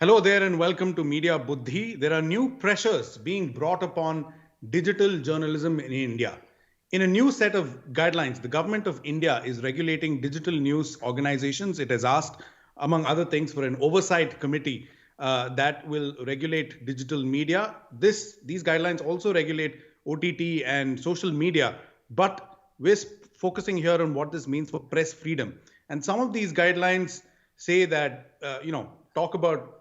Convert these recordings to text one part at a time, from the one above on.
Hello there and welcome to Media Buddhi. There are new pressures being brought upon digital journalism in India. In a new set of guidelines, the government of India is regulating digital news organizations. It has asked, among other things, for an oversight committee that will regulate digital media. These guidelines also regulate OTT and social media, but we're focusing here on what this means for press freedom. And some of these guidelines say that, talk about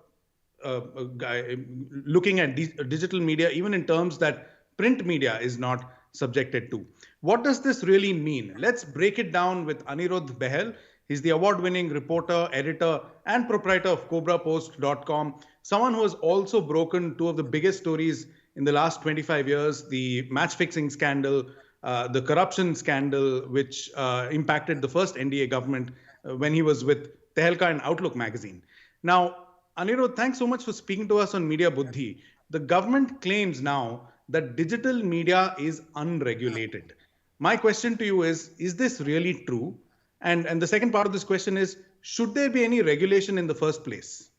looking at digital media, even in terms that print media is not subjected to. What does this really mean? Let's break it down with Aniruddha Bahal. He's the award winning reporter, editor, and proprietor of CobraPost.com, someone who has also broken two of the biggest stories in the last 25 years, the match fixing scandal, the corruption scandal, which impacted the first NDA government when he was with Tehelka and Outlook magazine. Now, Anirudh, thanks so much for speaking to us on Media Buddhi. The government claims now that digital media is unregulated. My question to you is this really true? And the second part of this question is, should there be any regulation in the first place?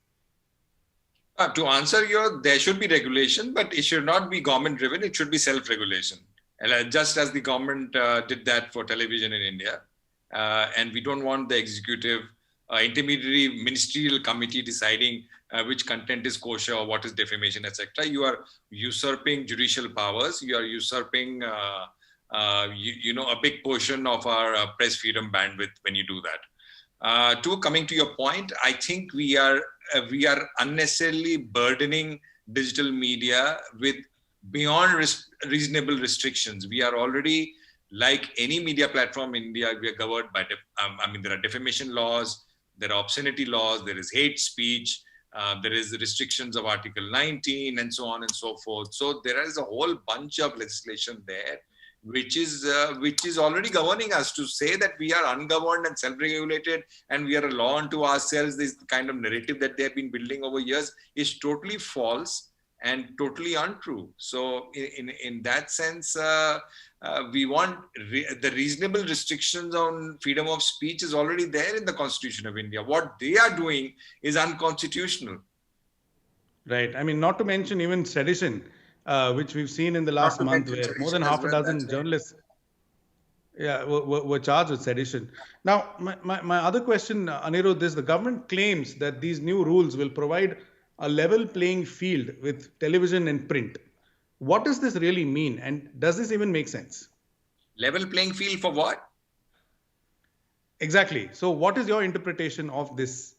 To answer there should be regulation, but it should not be government driven. It should be self-regulation. And just as the government did that for television in India. And we don't want the executive intermediary ministerial committee deciding which content is kosher or what is defamation, etc. You are usurping judicial powers. You are usurping, a big portion of our press freedom bandwidth when you do that. Coming to your point, I think we are unnecessarily burdening digital media with beyond reasonable restrictions. We are already, like any media platform in India, we are governed by, there are defamation laws, there are obscenity laws, there is hate speech, there is the restrictions of Article 19 and so on and so forth. So there is a whole bunch of legislation there, which is already governing us. To say that we are ungoverned and self-regulated and we are a law unto ourselves, this kind of narrative that they have been building over years is totally false and totally untrue. So in that sense, we want the reasonable restrictions on freedom of speech is already there in the Constitution of India. What they are doing is unconstitutional. Right. I mean, not to mention even sedition, which we've seen in the last month, where more than half a dozen journalists were charged with sedition. Now, my other question, Aniruddha, is the government claims that these new rules will provide a level playing field with television and print. What does this really mean? And does this even make sense? Level playing field for what? Exactly. So what is your interpretation of this?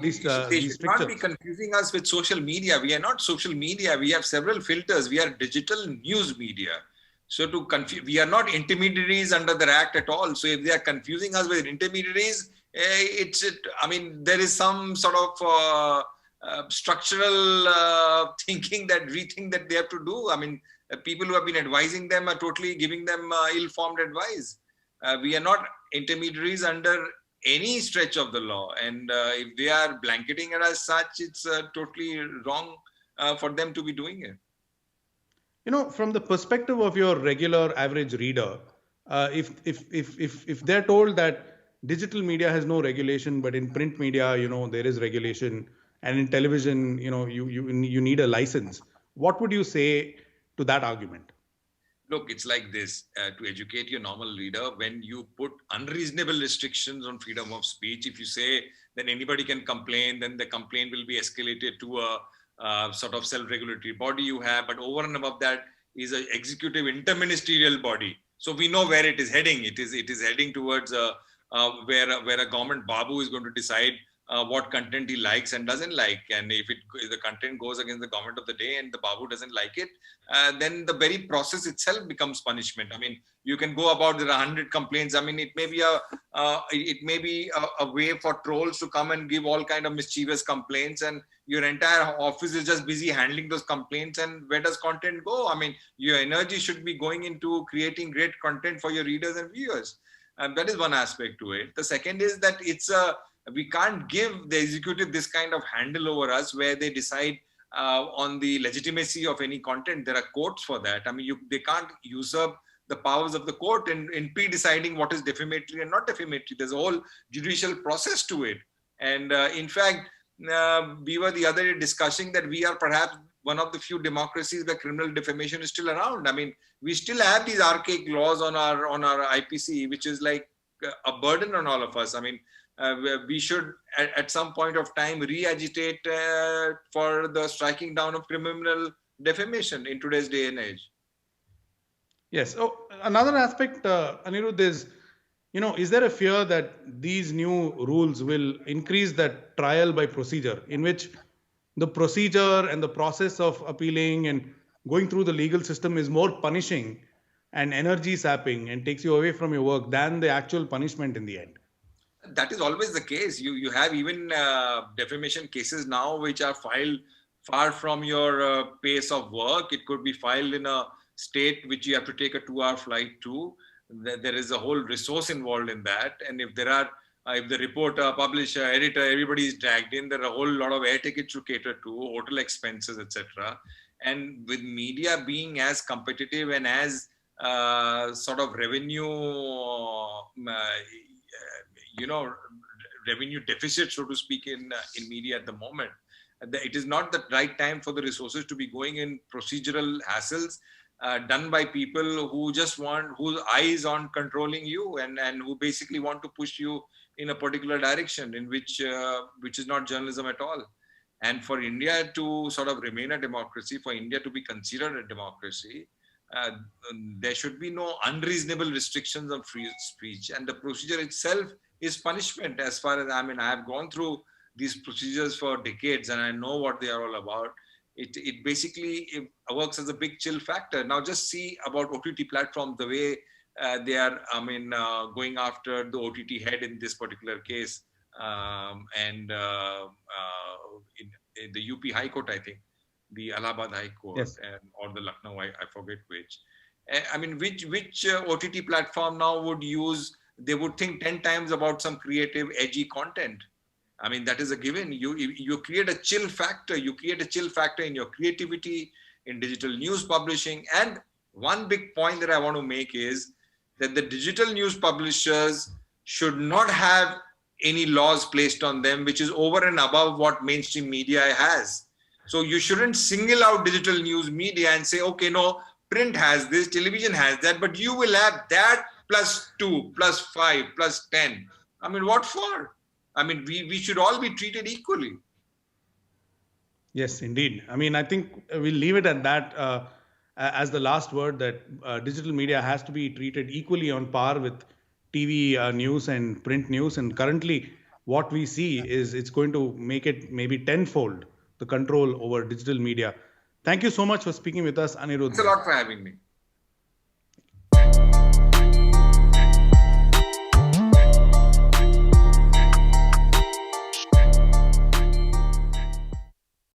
These they should not be confusing us with social media. We are not social media. We have several filters. We are digital news media. So to confuse, we are not intermediaries under the Act at all. So if they are confusing us with intermediaries, there is some sort of structural thinking that rethink that they have to do. I mean, people who have been advising them are totally giving them ill-formed advice. We are not intermediaries under any stretch of the law, and if they are blanketing it as such, it's totally wrong for them to be doing it. You know, from the perspective of your regular average reader, if they're told that digital media has no regulation, but in print media, there is regulation, and in television, you need a license, what would you say to that argument? Look, it's like this, to educate your normal reader, when you put unreasonable restrictions on freedom of speech, if you say that anybody can complain, then the complaint will be escalated to a sort of self-regulatory body you have, but over and above that is an executive interministerial body. So we know where it is heading. It is heading towards where a government babu is going to decide what content he likes and doesn't like. And if the content goes against the government of the day and the babu doesn't like it, then the very process itself becomes punishment. I mean, you can go about, there are 100 complaints. I mean, it may be a way for trolls to come and give all kind of mischievous complaints, and your entire office is just busy handling those complaints. And where does content go? I mean, your energy should be going into creating great content for your readers and viewers. And that is one aspect to it. The second is that we can't give the executive this kind of handle over us where they decide on the legitimacy of any content. There are courts for that. I mean, they can't usurp the powers of the court in pre-deciding what is defamatory and not defamatory. There's a whole judicial process to it. And in fact, we were the other day discussing that we are perhaps one of the few democracies where criminal defamation is still around. I mean, we still have these archaic laws on our IPC, which is like a burden on all of us. I mean, we should at some point of time re-agitate for the striking down of criminal defamation in today's day and age. Yes. Oh, another aspect, Anirudh, is, is there a fear that these new rules will increase that trial by procedure, in which the procedure and the process of appealing and going through the legal system is more punishing and energy sapping and takes you away from your work than the actual punishment in the end? That is always the case. You have even defamation cases now which are filed far from your pace of work. It could be filed in a state which you have to take a 2-hour flight to. There is a whole resource involved in that. And if there are, if the reporter, publisher, editor, everybody is dragged in, there are a whole lot of air tickets to cater to, hotel expenses, etc. And with media being as competitive and as sort of revenue, revenue deficit, so to speak, in media at the moment, it is not the right time for the resources to be going in procedural hassles done by people who just want, whose eyes on controlling you and who basically want to push you in a particular direction in which is not journalism at all. And for India to sort of remain a democracy, for India to be considered a democracy, there should be no unreasonable restrictions on free speech. And the procedure itself is punishment. As far as, I mean, I have gone through these procedures for decades and I know what they are all about. It basically works as a big chill factor. Now just see about OTT platforms, the way they are, going after the OTT head in this particular case. In the UP High Court, I think, the Allahabad High Court, yes, or the Lucknow, I forget which. I mean, which OTT platform now would use, they would think 10 times about some creative, edgy content. I mean, that is a given. You create a chill factor. You create a chill factor in your creativity, in digital news publishing. And one big point that I want to make is that the digital news publishers should not have any laws placed on them, which is over and above what mainstream media has. So you shouldn't single out digital news media and say, okay, no, print has this, television has that, but you will have that +2, +5, +10. I mean, what for? I mean, we should all be treated equally. Yes, indeed. I mean, I think we'll leave it at that as the last word, that digital media has to be treated equally on par with TV news and print news. And currently, what we see is it's going to make it maybe tenfold, the control over digital media. Thank you so much for speaking with us, Aniruddha. Thanks a lot for having me.